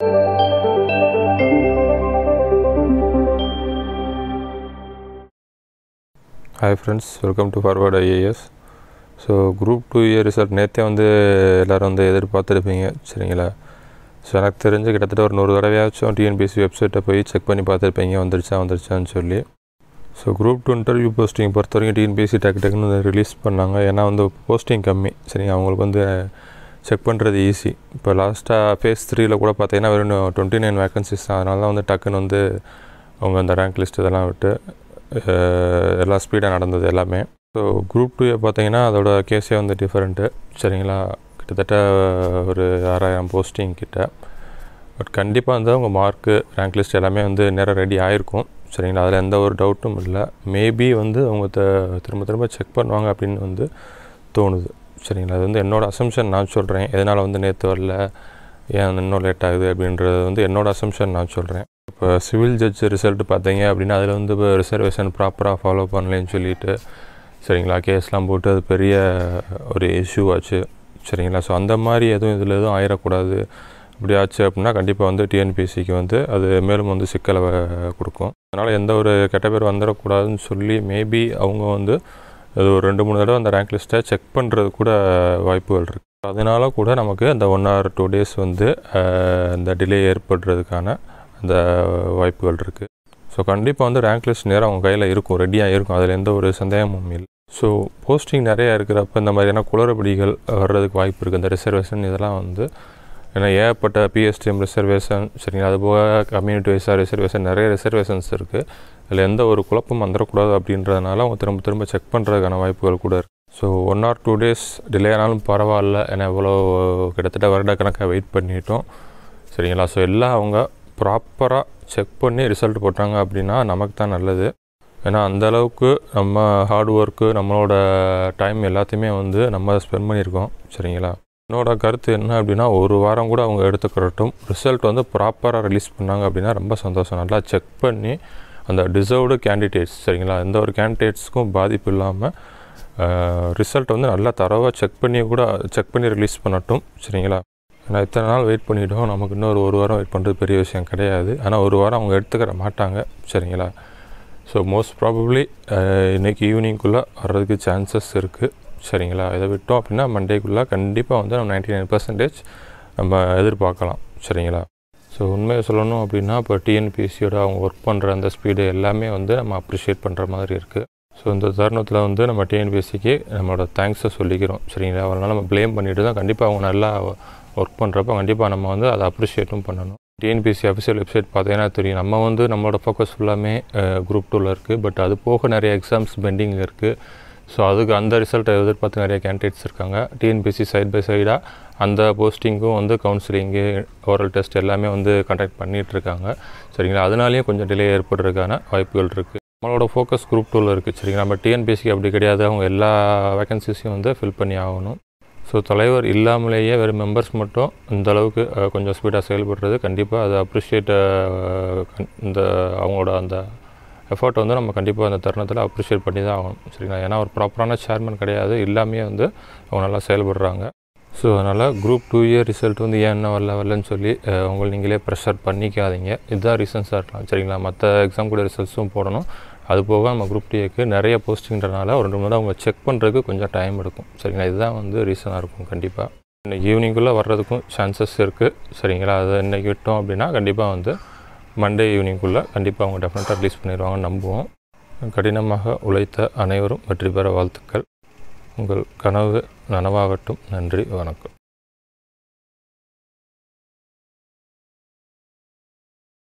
Hi friends, welcome to Forward IAS. So group 2 year result நேற்றே எல்லோரும் எதிர்பார்த்துருப்பீங்க சரிங்களா. So எனக்கு தெரிஞ்சு கிட்டத்தட்ட ஒரு 100 தடவையாச்சும் டிஎன்பிஎஸ்சி வெப்சைட்டை போய் செக் பண்ணி பார்த்துருப்பீங்க வந்துருச்சான்னு சொல்லி. ஸோ குரூப் 2 இன்டர்வியூ போஸ்டிங் பொறுத்த வரைக்கும் டிஎன்பிஎஸ்சி டக்குன்னு ரிலீஸ் பண்ணாங்க. ஏன்னா போஸ்டிங் கம்மி சரிங்க, அவங்களுக்கு செக் பண்ணுறது ஈஸி. இப்போ லாஸ்ட்டாக ஃபேஸ் 3ல் கூட பார்த்தீங்கன்னா வெறும் 29 வேக்கன்சிஸ் தான். அதனால தான் டக்குன்னு அவங்க அந்த ரேங்க் லிஸ்ட் இதெல்லாம் விட்டு எல்லாம் ஸ்பீடாக நடந்தது எல்லாமே. ஸோ குரூப் 2 பார்த்தீங்கன்னா அதோட கேஸே டிஃப்ரெண்ட்டு சரிங்களா. கிட்டத்தட்ட ஒரு 6000 போஸ்டிங் கிட்ட. பட் கண்டிப்பாக அவங்க மார்க்கு ரேங்க் லிஸ்ட் எல்லாமே நேரம் ரெடி ஆகிருக்கும் சரிங்களா. அதில் எந்த ஒரு டவுட்டும் இல்லை. மேபி அவங்க திரும்ப செக் பண்ணுவாங்க அப்படின்னு தோணுது சரிங்களா. அது என்னோடய அசம்ஷன் நான் சொல்கிறேன். எதனால் நேற்று வரல, ஏன் இன்னும் லேட் ஆகுது அப்படின்றது என்னோடய அசம்ஷன் நான் சொல்கிறேன். இப்போ சிவில் ஜட்ஜ் ரிசல்ட்டு பார்த்தீங்க அப்படின்னா அதில் இப்போ ரிசர்வேஷன் ப்ராப்பராக ஃபாலோ பண்ணலேன்னு சொல்லிட்டு சரிங்களா கேஸ்லாம் போட்டு அது பெரிய ஒரு இஷ்யூ ஆச்சு சரிங்களா. ஸோ அந்த மாதிரி இதில் எதுவும் ஆயிடக்கூடாது. அப்படி ஆச்சு அப்படின்னா கண்டிப்பாக டிஎன்பிஎஸ்சிக்கு அது மேலும் சிக்கலை கொடுக்கும். அதனால் எந்த ஒரு கெட்ட பேர் வந்துடக்கூடாதுன்னு சொல்லி மேபி அவங்க அது ஒரு 2-3 தடவை அந்த ரேங்க் லிஸ்ட்டை செக் பண்ணுறது கூட வாய்ப்புகள் இருக்குது. அதனால கூட நமக்கு அந்த 1 or 2 days அந்த டிலே ஏற்படுறதுக்கான அந்த வாய்ப்புகள் இருக்குது. ஸோ கண்டிப்பாக ரேங்க் லிஸ்ட் நேரம் அவங்க கையில் இருக்கும், ரெடியாக இருக்கும். அதில் எந்த ஒரு சந்தேகமும் இல்லை. ஸோ போஸ்டிங் நிறையா இருக்கிறப்ப இந்த மாதிரியான குளறுபடிகள் வர்றதுக்கு வாய்ப்பு இருக்குது. இந்த ரிசர்வேஷன் இதெல்லாம் ஏன்னா ஏகப்பட்ட பிஎஸ்டிஎம் ரிசர்வேஷன் சரிங்களா, அதுபோக கம்யூனிட்டி வைஸாக ரிசர்வேஷன், நிறைய ரிசர்வேஷன்ஸ் இருக்குது. அதில் எந்த ஒரு குழப்பம் வந்துடக்கூடாது அப்படின்றதுனால அவங்க திரும்ப செக் பண்ணுறதுக்கான வாய்ப்புகள் கூட இருக்குது. ஸோ 1 or 2 days டிலே ஆனாலும் பரவாயில்ல, ஏன்னா எவ்வளோ கிட்டத்தட்ட வருடக்கணக்காக வெயிட் பண்ணிட்டோம் சரிங்களா. ஸோ எல்லாம் அவங்க ப்ராப்பராக செக் பண்ணி ரிசல்ட் போட்டாங்க அப்படின்னா நமக்கு தான் நல்லது. ஏன்னா அந்தளவுக்கு நம்ம ஹார்ட் ஒர்க்கு, நம்மளோட டைம் எல்லாத்தையுமே நம்ம ஸ்பெண்ட் பண்ணியிருக்கோம் சரிங்களா. என்னோடய கருத்து என்ன அப்படின்னா, ஒரு வாரம் கூட அவங்க எடுத்துக்கிறட்டும், ரிசல்ட் ப்ராப்பராக ரிலீஸ் பண்ணாங்க அப்படின்னா ரொம்ப சந்தோஷம். நல்லா செக் பண்ணி அந்த டிசர்வ்டு கேண்டிடேட்ஸ் சரிங்களா, எந்த ஒரு கேண்டிடேட்ஸுக்கும் பாதிப்பு இல்லாமல் ரிசல்ட் நல்லா தரவாக செக் பண்ணி ரிலீஸ் பண்ணட்டும் சரிங்களா. ஏன்னா இத்தனை நாள் வெயிட் பண்ணிவிட்டோம், நமக்கு இன்னொரு 1 வாரம் வெயிட் பண்ணுறது பெரிய விஷயம் கிடையாது. ஆனால் 1 வாரம் அவங்க எடுத்துக்கிற மாட்டாங்க சரிங்களா. ஸோ மோஸ்ட் ப்ராபப்ளி இன்றைக்கி ஈவினிங்குள்ளே வர்றதுக்கு சான்சஸ் இருக்குது சரிங்களா. இதை விட்டோம் அப்படின்னா மண்டேக்குள்ளே கண்டிப்பாக நம்ம 99% நம்ம எதிர்பார்க்கலாம் சரிங்களா. ஸோ உண்மையை சொல்லணும் அப்படின்னா இப்போ டிஎன்பிஎஸ்சியோட அவங்க ஒர்க் பண்ணுற அந்த ஸ்பீடு எல்லாமே நம்ம அப்ரிஷியேட் பண்ணுற மாதிரி இருக்குது. ஸோ இந்த தருணத்தில் நம்ம டிஎன்பிஎஸ்சிக்கு நம்மளோட தேங்க்ஸை சொல்லிக்கிறோம் சரிங்களா. அதனால் நம்ம ப்ளேம் பண்ணிவிட்டு தான் கண்டிப்பாக அவங்க நல்லா ஒர்க் பண்ணுறப்ப கண்டிப்பாக நம்ம அதை அப்ரிஷியேட்டும் பண்ணணும். டிஎன்பிஎஸ்சி அஃபிஷியல் வெப்சைட் பார்த்தீங்கன்னா தெரியும், நம்மளோட ஃபோக்கஸ் ஃபுல்லாமே குரூப் 2ல் இருக்குது. பட் அது போக நிறைய எக்ஸாம்ஸ் பெண்டிங் இருக்குது. ஸோ அதுக்கு அந்த ரிசல்ட்டை எதிர்பார்த்து நிறைய கேண்டிடேட்ஸ் இருக்காங்க. டிஎன்பிஎஸ்சி சைட் பை சைடாக அந்த போஸ்டிங்கும் கவுன்சிலிங்கு, ஓரல் டெஸ்ட் எல்லாமே கண்டக்ட் பண்ணிகிட்ருக்காங்க சரிங்களா. அதனாலேயும் கொஞ்சம் டிலே ஏற்படுறதுக்கான வாய்ப்புகள் இருக்குது. நம்மளோட ஃபோக்கஸ் குரூப் 2ல் இருக்குது சரிங்களா. நம்ம டிஎன்பிஎஸ்சிக்கு அப்படி கிடையாது, அவங்க எல்லா வேக்கன்சிஸையும் ஃபில் பண்ணி ஆகணும். ஸோ தலைவர் இல்லாமலேயே வெறும் மெம்பர்ஸ் மட்டும் இந்தளவுக்கு கொஞ்சம் ஸ்பீடாக செயல்படுறது கண்டிப்பாக அதை அப்ரிஷியேட் இந்த அவங்களோட அந்த எஃபர்ட்டை நம்ம கண்டிப்பாக அந்த தருணத்தில் அப்ரிஷியேட் பண்ணி தான் ஆகணும் சரிங்களா. ஏன்னா ஒரு ப்ராப்பரான சேர்மன் கிடையாது, எல்லாமே அவங்க நல்லா செயல்படுறாங்க. ஸோ அதனால் குரூப் 2 இயர் ரிசல்ட் ஏன் என்ன வரலன்னு சொல்லி உங்களை நீங்களே ப்ரெஷர் பண்ணிக்காதீங்க. இதுதான் ரீசன்ஸாக இருக்கலாம் சரிங்களா. மற்ற எக்ஸாம் கூட ரிசல்ட்ஸும் போடணும். அது போக நம்ம குரூப் 2க்கு நிறைய போஸ்டிங்கிறனால ஒரு 2 மணி நேரம் அவங்க செக் பண்ணுறதுக்கு கொஞ்சம் டைம் எடுக்கும் சரிங்களா. இதுதான் ரீசனாக இருக்கும். கண்டிப்பாக இன்றைக்கி ஈவினிங்குள்ளே வர்றதுக்கும் சான்சஸ் இருக்குது சரிங்களா. அதை இன்றைக்கி விட்டோம் அப்படின்னா கண்டிப்பாக மண்டே ஈவினிங்குள்ளே கண்டிப்பாக அவங்க டெஃபினட்டாக ரிலீஸ் பண்ணிடுவாங்கன்னு நம்புவோம். கடினமாக உழைத்த அனைவரும் வெற்றி பெற வாழ்த்துக்கள். உங்கள் கனவு நனவாகட்டும். நன்றி, வணக்கம்.